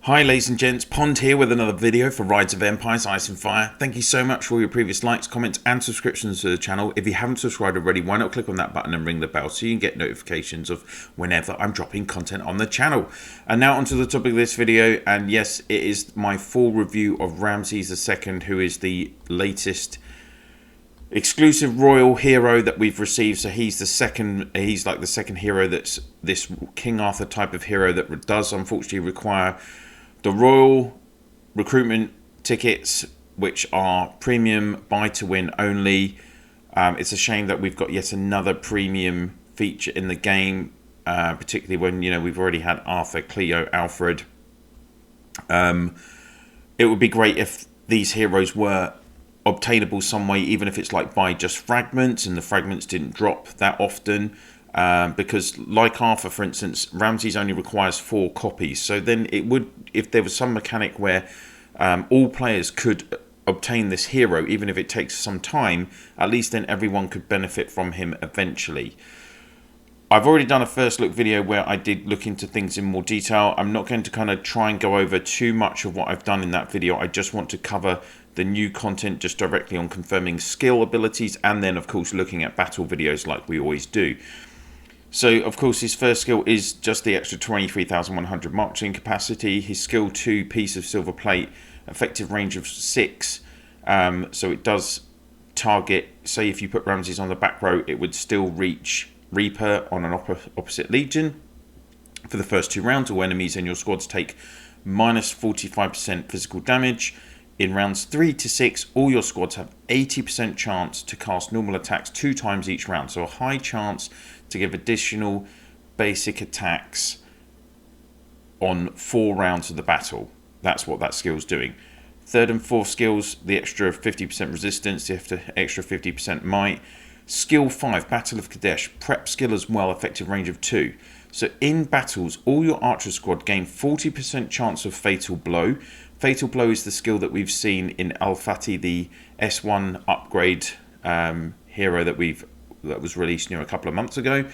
Hi ladies and gents, Pond here with another video for Rise of Empires, Ice and Fire. Thank you so much for all your previous likes, comments and subscriptions to the channel. If you haven't subscribed already, why not click on that button and ring the bell so you can get notifications of whenever I'm dropping content on the channel. And now onto the topic of this video, and yes, it is my full review of Ramses II, who is the latest exclusive royal hero that we've received. So he's like the second hero that's this King Arthur type of hero that does unfortunately require the royal recruitment tickets, which are premium buy to win only. It's a shame that we've got yet another premium feature in the game, particularly when we've already had Arthur, Cleo, Alfred. It would be great if these heroes were obtainable some way, even if it's like by just fragments, and the fragments didn't drop that often. Because like Arthur, for instance, Ramses only requires 4 copies. So then it would, if there was some mechanic where all players could obtain this hero, even if it takes some time, at least then everyone could benefit from him eventually. I've already done a first look video where I did look into things in more detail. I'm not going to kind of try and go over too much of what I've done in that video. I just want to cover the new content just directly on confirming skill abilities, and then of course looking at battle videos like we always do. So, of course, his first skill is just the extra 23,100 marching capacity. His skill 2, piece of silver plate, effective range of 6. So it does target, say if you put Ramses on the back row, it would still reach Reaper on an opposite legion for the first 2 rounds. All enemies in your squads take minus 45% physical damage. In rounds 3 to 6, all your squads have 80% chance to cast normal attacks 2 times each round. So a high chance to give additional basic attacks on 4 rounds of the battle. That's what that skill's doing. Third and fourth skills, the extra 50% resistance, the extra 50% might. Skill 5, Battle of Kadesh, prep skill as well, effective range of 2. So in battles, all your archer squad gain 40% chance of fatal blow. Fatal blow is the skill that we've seen in Al-Fati, the S1 upgrade hero that was released a couple of months ago.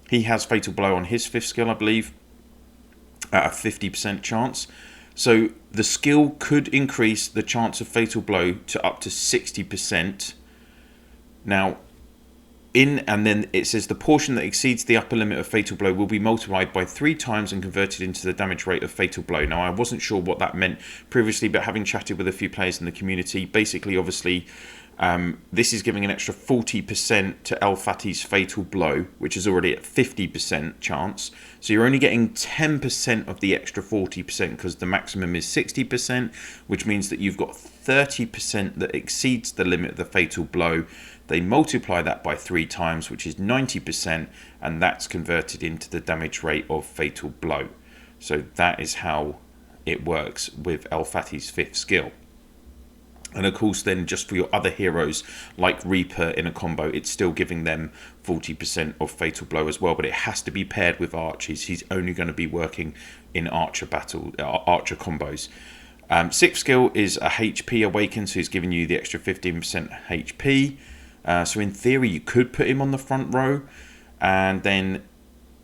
He has fatal blow on his 5th skill, I believe, at a 50% chance. So the skill could increase the chance of fatal blow to up to 60%. Now, and then it says the portion that exceeds the upper limit of fatal blow will be multiplied by 3 times and converted into the damage rate of fatal blow. Now, I wasn't sure what that meant previously, but having chatted with a few players in the community, basically, obviously, this is giving an extra 40% to Al-Fati's fatal blow, which is already at 50% chance. So you're only getting 10% of the extra 40% because the maximum is 60%, which means that you've got 30% that exceeds the limit of the fatal blow. They multiply that by 3 times, which is 90%, and that's converted into the damage rate of fatal blow. So that is how it works with Al-Fati's 5th skill. And of course then just for your other heroes like Reaper in a combo, it's still giving them 40% of fatal blow as well, but it has to be paired with archers. He's only going to be working in archer combos. 6th skill is a HP Awaken, so he's giving you the extra 15% HP. So in theory you could put him on the front row, and then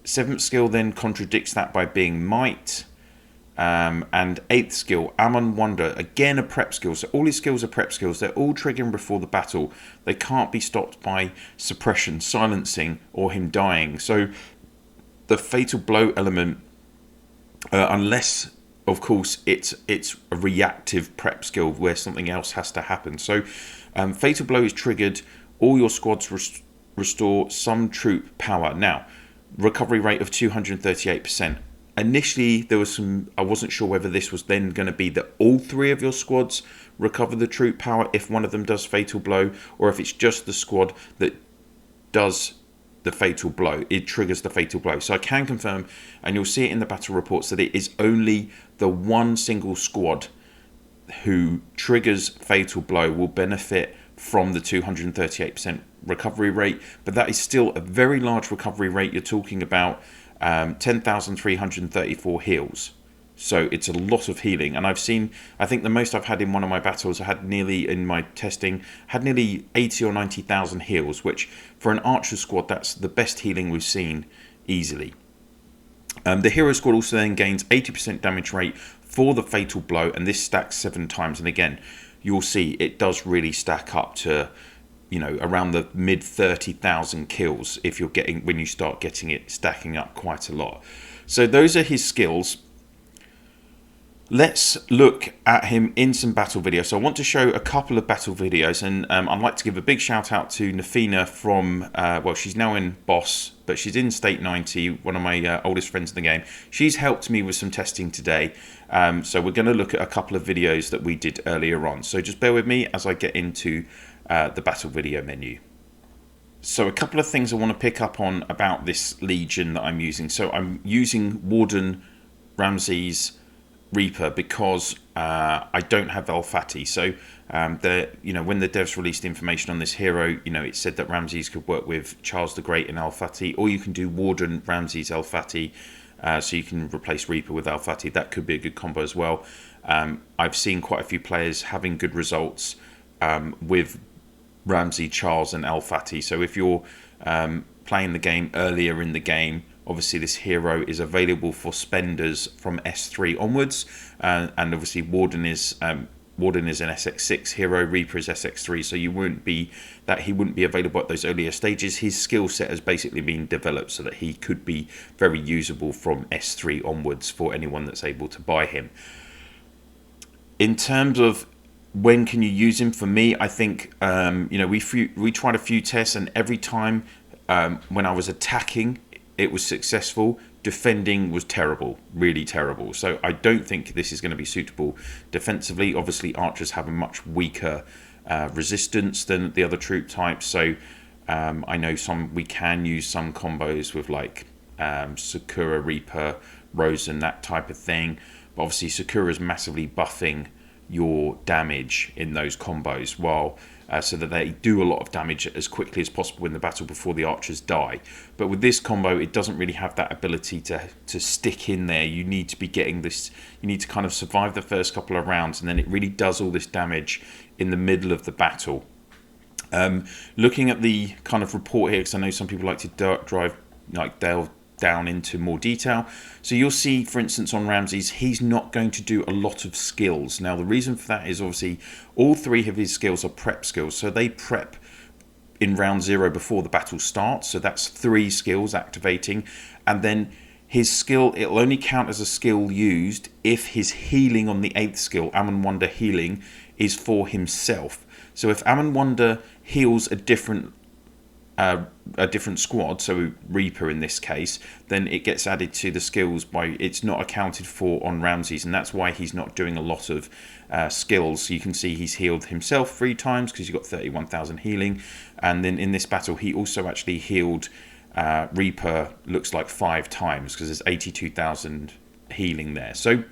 7th skill then contradicts that by being Might. And 8th skill, Ammon Wonder, again a prep skill. So all his skills are prep skills. They're all triggering before the battle. They can't be stopped by suppression, silencing, or him dying. So the fatal blow element, unless of course it's a reactive prep skill where something else has to happen. So fatal blow is triggered. All your squads restore some troop power. Now, recovery rate of 238%. Initially, there was I wasn't sure whether this was then going to be that all 3 of your squads recover the troop power if one of them does fatal blow, or if it's just the squad that does the fatal blow. It triggers the fatal blow. So I can confirm, and you'll see it in the battle reports, that it is only the one single squad who triggers fatal blow will benefit from the 238% recovery rate, but that is still a very large recovery rate. You're talking about 10,334 heals. So it's a lot of healing, and I think the most I've had in one of my battles, I had nearly, in my testing, had nearly 80 or 90,000 heals, which for an archer squad, that's the best healing we've seen easily. The hero squad also then gains 80% damage rate, for the fatal blow, and this stacks 7 times. And again, you'll see it does really stack up to, you know, around the mid 30,000 kills if you're getting, when you start getting it stacking up quite a lot. So those are his skills. Let's look at him in some battle videos. So I want to show a couple of battle videos, and I'd like to give a big shout out to Nafina from, well, she's now in Boss, but she's in State 90, one of my oldest friends in the game. She's helped me with some testing today. So we're going to look at a couple of videos that we did earlier on. So just bear with me as I get into the battle video menu. So a couple of things I want to pick up on about this Legion that I'm using. So I'm using Warden, Ramses, Reaper because I don't have El-Fati. So you know, when the devs released information on this hero, you know, it said that Ramses could work with Charles the Great and El-Fati, or you can do Warden, Ramses, El-Fati, so you can replace Reaper with El-Fati. That could be a good combo as well. I've seen quite a few players having good results with Ramses, Charles and El-Fati. So if you're playing the game earlier in the game, obviously this hero is available for spenders from S3 onwards, and obviously Warden is an SX6 hero, Reaper is SX3, so he wouldn't be available at those earlier stages. His skill set has basically been developed so that he could be very usable from S3 onwards for anyone that's able to buy him. In terms of when can you use him, for me, I think you know, we tried a few tests, and every time when I was attacking, it was successful. Defending was terrible, really terrible. So I don't think this is going to be suitable defensively. Obviously, archers have a much weaker resistance than the other troop types. So I know we can use some combos with like Sakura, Reaper, Rozen, that type of thing. But obviously, Sakura is massively buffing your damage in those combos, while so that they do a lot of damage as quickly as possible in the battle before the archers die. But with this combo, it doesn't really have that ability to stick in there. You need to be getting this, you need to kind of survive the first couple of rounds, and then it really does all this damage in the middle of the battle. Looking at the kind of report here, because I know some people like to delve down into more detail. So you'll see, for instance, on Ramses, he's not going to do a lot of skills. Now, the reason for that is obviously all 3 of his skills are prep skills. So they prep in round 0 before the battle starts. So that's 3 skills activating. And then his skill, it'll only count as a skill used if his healing on the 8th skill, Ammon Wonder healing, is for himself. So if Ammon Wonder heals a different squad, so Reaper in this case, then it gets added to the skills it's not accounted for on Ramses, and that's why he's not doing a lot of skills. So you can see he's healed himself 3 times because he's got 31,000 healing, and then in this battle he also actually healed Reaper, looks like 5 times, because there's 82,000 healing there. So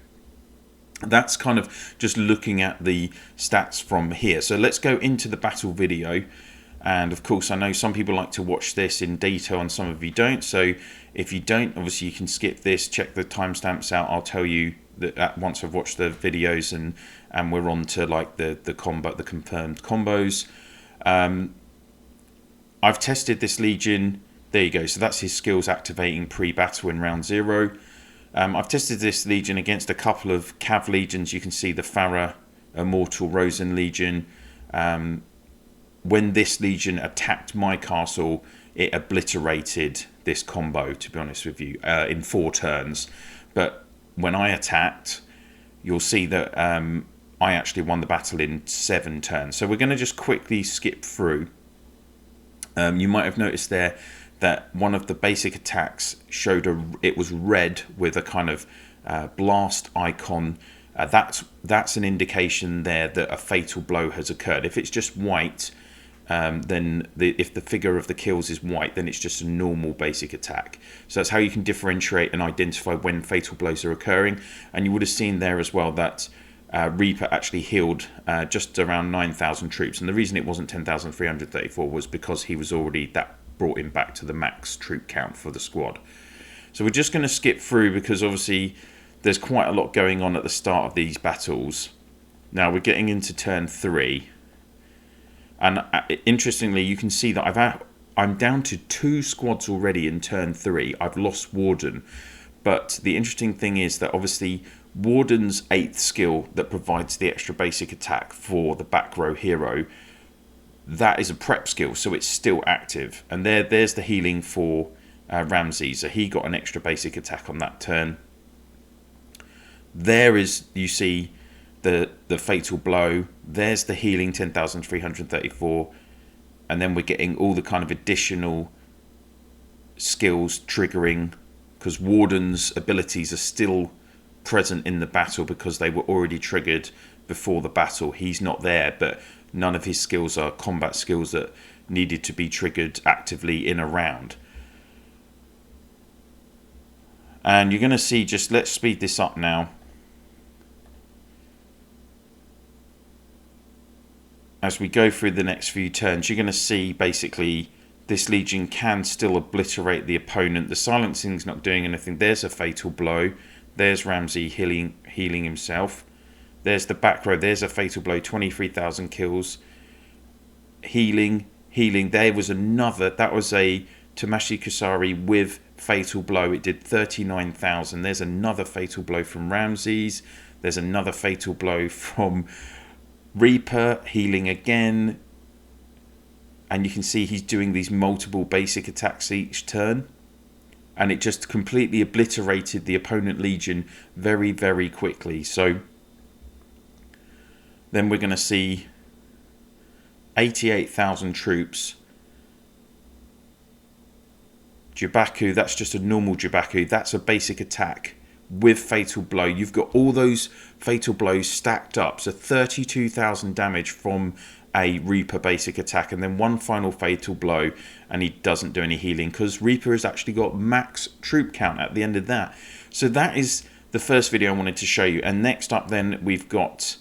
that's kind of just looking at the stats from here. So let's go into the battle video. And of course, I know some people like to watch this in detail and some of you don't. So if you don't, obviously you can skip this, check the timestamps out. I'll tell you that once I've watched the videos and we're on to like the confirmed combos. I've tested this Legion. There you go. So that's his skills activating pre-battle in round 0. I've tested this Legion against a couple of Cav Legions. You can see the Farah, Immortal, Rozen Legion. When this Legion attacked my castle, it obliterated this combo, to be honest with you, in 4 turns. But when I attacked, you'll see that I actually won the battle in 7 turns. So we're going to just quickly skip through. You might have noticed there that one of the basic attacks showed it was red with a kind of blast icon. That's an indication there that a fatal blow has occurred. If it's just white, then if the figure of the kills is white, then it's just a normal basic attack. So that's how you can differentiate and identify when fatal blows are occurring. And you would have seen there as well that Reaper actually healed just around 9,000 troops, and the reason it wasn't 10,334 was because he was already, that brought him back to the max troop count for the squad. So we're just going to skip through because obviously there's quite a lot going on at the start of these battles. Now we're getting into turn 3. And interestingly, you can see that I'm down to 2 squads already in turn 3. I've lost Warden. But the interesting thing is that obviously Warden's 8th skill that provides the extra basic attack for the back row hero, that is a prep skill, so it's still active. And there's the healing for Ramses, so he got an extra basic attack on that turn. There is, you see, the fatal blow. There's the healing, 10,334. And then we're getting all the kind of additional skills triggering, because Warden's abilities are still present in the battle because they were already triggered before the battle. He's not there, but none of his skills are combat skills that needed to be triggered actively in a round. And you're going to see, just let's speed this up now. As we go through the next few turns, you're going to see basically this Legion can still obliterate the opponent. The silencing's not doing anything. There's a fatal blow. There's Ramses healing himself. There's the back row. There's a fatal blow. 23,000 kills. Healing. There was another. That was a Tamashi Kusari with fatal blow. It did 39,000. There's another fatal blow from Ramses. There's another fatal blow from Reaper, healing again. And you can see he's doing these multiple basic attacks each turn. And it just completely obliterated the opponent Legion very, very quickly. So then we're going to see 88,000 troops. Jubaku, that's just a normal Jubaku. That's a basic attack with fatal blow. You've got all those fatal blows stacked up. So 32,000 damage from a Reaper basic attack, and then one final fatal blow, and he doesn't do any healing because Reaper has actually got max troop count at the end of that. So that is the first video I wanted to show you. And next up then we've got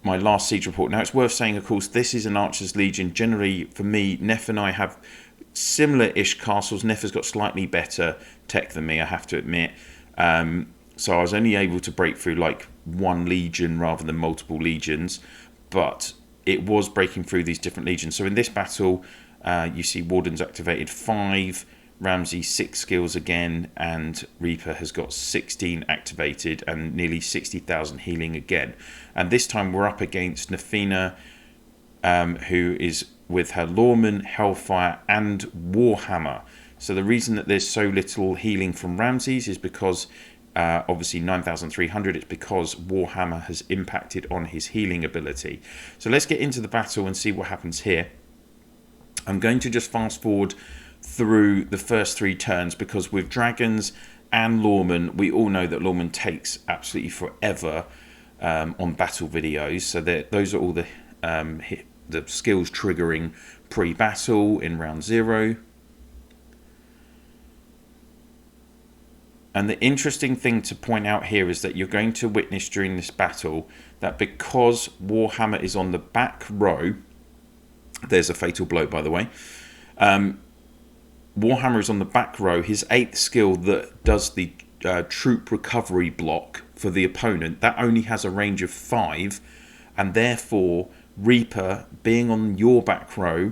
my last siege report. Now it's worth saying, of course, this is an Archer's Legion. Generally for me, Neff and I have similar-ish castles. Neff has got slightly better tech than me, I have to admit. So I was only able to break through like one Legion rather than multiple Legions, but it was breaking through these different Legions. So in this battle, you see Warden's activated 5, Ramses 6 skills again, and Reaper has got 16 activated and nearly 60,000 healing again. And this time we're up against Nefina, who is with her Lawman, Hellfire and Warhammer. So the reason that there's so little healing from Ramses is because obviously 9,300, it's because Warhammer has impacted on his healing ability. So let's get into the battle and see what happens here. I'm going to just fast forward through the first 3 turns because with Dragons and Lawman, we all know that Lawman takes absolutely forever on battle videos. So those are all the skills triggering pre-battle in round 0. And the interesting thing to point out here is that you're going to witness during this battle that because Warhammer is on the back row, there's a fatal blow by the way, Warhammer is on the back row, his 8th skill that does the troop recovery block for the opponent, that only has a range of 5, and therefore Reaper, being on your back row,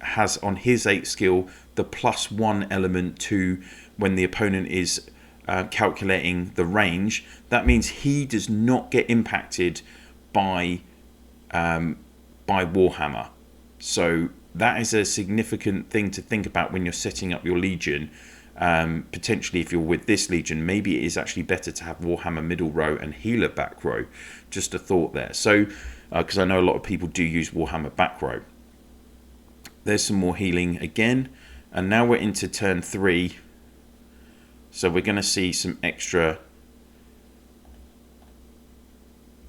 has on his 8th skill the +1 element to when the opponent is calculating the range. That means he does not get impacted by Warhammer. So that is a significant thing to think about when you're setting up your Legion. Potentially if you're with this Legion, maybe it is actually better to have Warhammer middle row and healer back row. Just a thought there. So because I know a lot of people do use Warhammer back row. There's some more healing again, and now we're into turn 3. So we're going to see some extra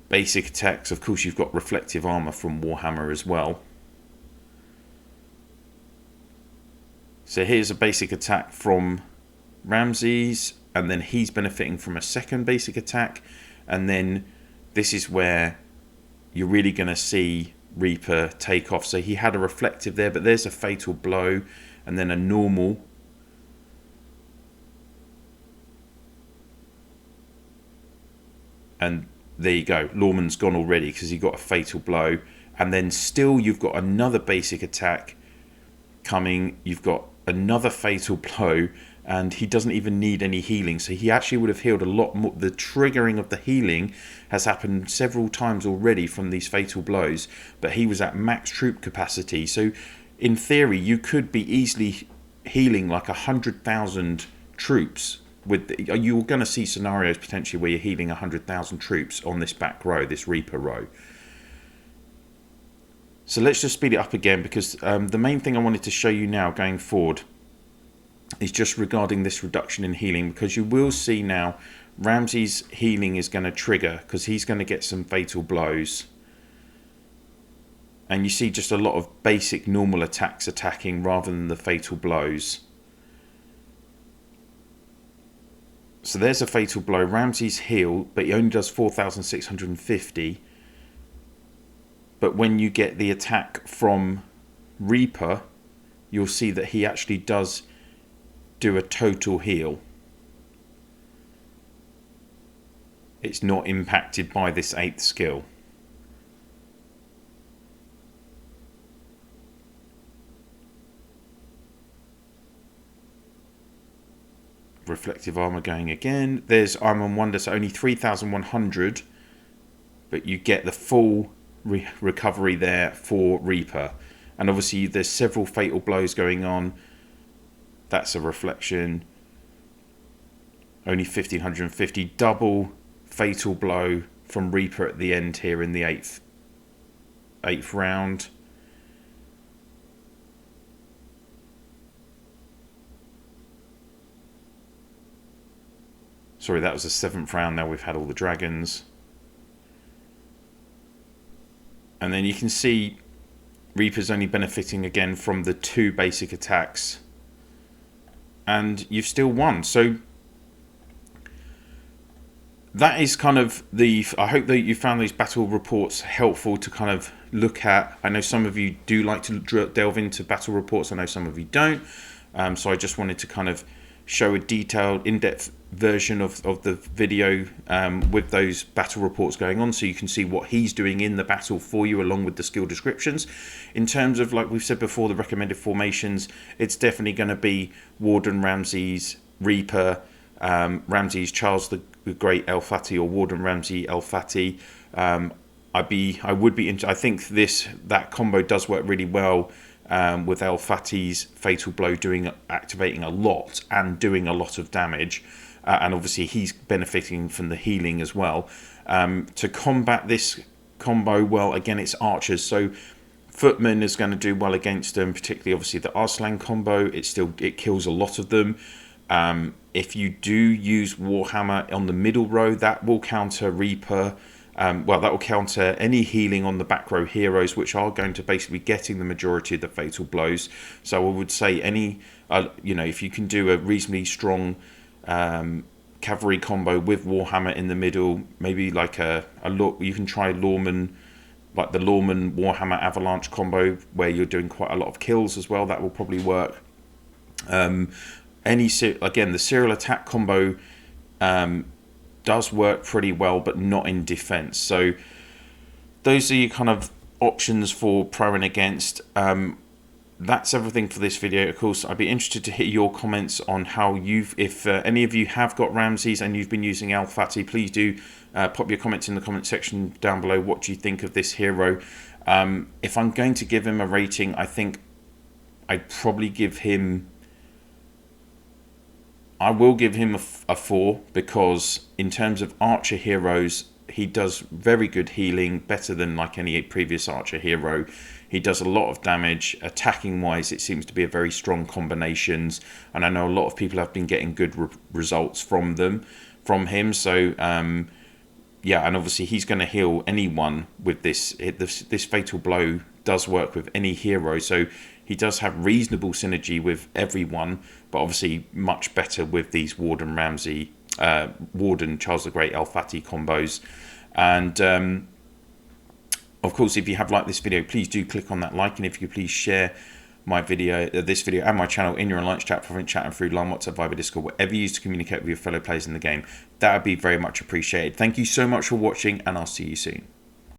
basic attacks. Of course, you've got reflective armor from Warhammer as well. So here's a basic attack from Ramses, and then he's benefiting from a second basic attack. And then this is where you're really going to see Reaper take off. So he had a reflective there, but there's a fatal blow and then a normal. And there you go, Lawman's gone already because he got a fatal blow. And then still you've got another basic attack coming. You've got another fatal blow. and he doesn't even need any healing, so he actually would have healed a lot more. The triggering of the healing has happened several times already from these fatal blows, but he was at max troop capacity, so in theory you could be easily healing like 100,000 troops. You're going to see scenarios potentially where you're healing 100,000 troops on this back row, this Reaper row. So let's just speed it up again, because the main thing I wanted to show you now going forward is just regarding this reduction in healing, because you will see now Ramses' healing is going to trigger because he's going to get some fatal blows. And you see just a lot of basic normal attacks attacking rather than the fatal blows. So there's a fatal blow. Ramses heal, but he only does 4,650. But when you get the attack from Reaper, you'll see that he actually does do a total heal. It's not impacted by this 8th skill. Reflective armor going again. There's Ammon Wonder, so only 3,100, but you get the full recovery there for Reaper. And obviously there's several fatal blows going on. That's a reflection. Only 1,550. Double fatal blow from Reaper at the end here in the eighth round. Sorry, that was the 7th round. Now we've had all the dragons. And then you can see Reaper's only benefiting again from the 2 basic attacks. And you've still won. So that is kind of the... I hope that you found these battle reports helpful to kind of look at. I know some of you do like to delve into battle reports. I know some of you don't. So I just wanted to kind of show a detailed, in-depth version of the video with those battle reports going on, so you can see what he's doing in the battle for you along with the skill descriptions. In terms of, like we've said before, the recommended formations, it's definitely going to be Warden, Ramses, Reaper, Ramses, Charles the Great El Fati, or Warden, Ramses, El Fati. I think that combo does work really well with El Fati's fatal blow activating a lot and doing a lot of damage, and obviously he's benefiting from the healing as well. To combat this combo, well, again, it's archers, so Footman is going to do well against them, particularly obviously the Arslan combo. It kills a lot of them. If you do use Warhammer on the middle row, that will counter Reaper. That will counter any healing on the back row heroes, which are going to basically be getting the majority of the fatal blows. So I would say if you can do a reasonably strong cavalry combo with Warhammer in the middle, maybe like you can try Lawman, like the Lawman Warhammer Avalanche combo, where you're doing quite a lot of kills as well. That will probably work. The serial attack combo does work pretty well, but not in defense. So those are your kind of options for pro and against. That's everything for this video. Of course, I'd be interested to hear your comments on how if any of you have got Ramses and you've been using El Fati, please do pop your comments in the comment section down below. What do you think of this hero? If I'm going to give him a rating, I think I'd probably give him... I will give him a 4, because in terms of archer heroes, he does very good healing, better than like any previous archer hero. He does a lot of damage. Attacking wise, it seems to be a very strong combinations, and I know a lot of people have been getting good results from him. So yeah, and obviously he's going to heal anyone with this. This fatal blow does work with any hero, so he does have reasonable synergy with everyone, but obviously much better with these Warden, Warden, Charles the Great, El Fati combos. And of course, if you have liked this video, please do click on that like, and if you could please share this video and my channel in your Untitled Chapter, private chatting through Line, WhatsApp, Viber, Discord, whatever you use to communicate with your fellow players in the game. That would be very much appreciated. Thank you so much for watching, and I'll see you soon.